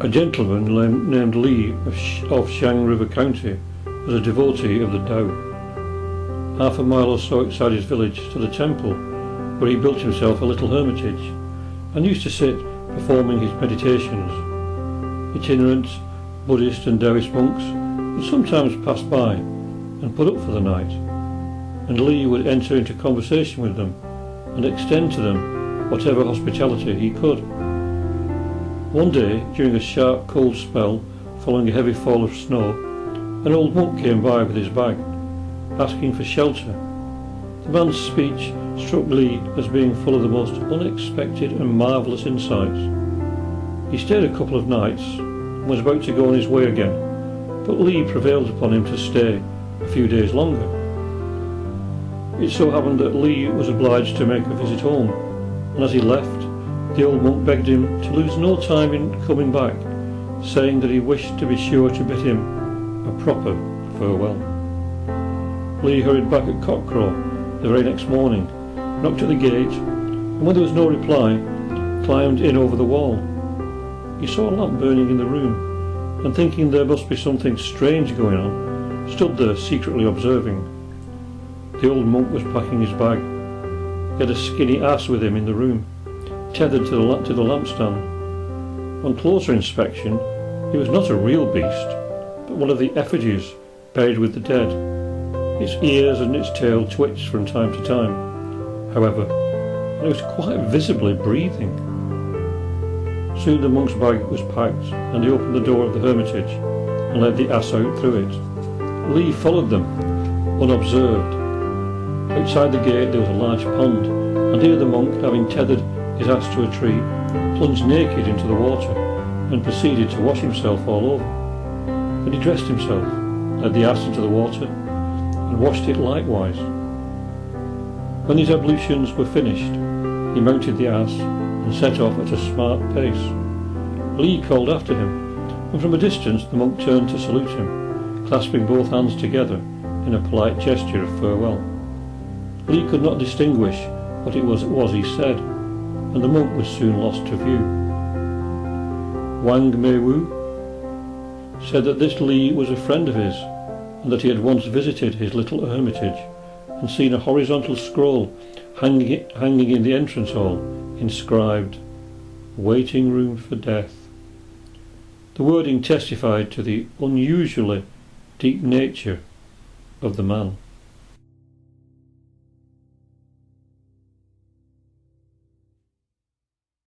A gentleman named Li of Shang River County was a devotee of the Tao. Half a mile or so outside his village stood a temple where he built himself a little hermitage and used to sit performing his meditations. Itinerant Buddhist and Taoist monks would sometimes pass by and put up for the night, and Li would enter into conversation with them and extend to them whatever hospitality he could. One day, during a sharp cold spell following a heavy fall of snow, an old monk came by with his bag, asking for shelter. The man's speech struck Li as being full of the most unexpected and marvellous insights. He stayed a couple of nights and was about to go on his way again, but Li prevailed upon him to stay a few days longer. It so happened that Li was obliged to make a visit home, and as he left, the old monk begged him to lose no time in coming back, saying that he wished to be sure to bid him a proper farewell. Li hurried back at cockcrow the very next morning, knocked at the gate, and when there was no reply, climbed in over the wall. He saw a lamp burning in the room, and thinking there must be something strange going on, stood there secretly observing. The old monk was packing his bag. He had a skinny ass with him in the room, tethered to the lampstand. On closer inspection, he was not a real beast, but one of the effigies buried with the dead. Its ears and its tail twitched from time to time, however, and it was quite visibly breathing. Soon the monk's bag was packed, and he opened the door of the hermitage and led the ass out through it. Li followed them, unobserved. Outside the gate there was a large pond, and here the monk, having tethered his ass to a tree, plunged naked into the water and proceeded to wash himself all over. Then he dressed himself, led the ass into the water and washed it likewise. When his ablutions were finished, he mounted the ass and set off at a smart pace. Li called after him, and from a distance the monk turned to salute him, clasping both hands together in a polite gesture of farewell. Li could not distinguish what it was he said, and the monk was soon lost to view. Wang Meiwu said that this Li was a friend of his, and that he had once visited his little hermitage and seen a horizontal scroll hanging in the entrance hall, inscribed, "Waiting room for death." The wording testified to the unusually deep nature of the man.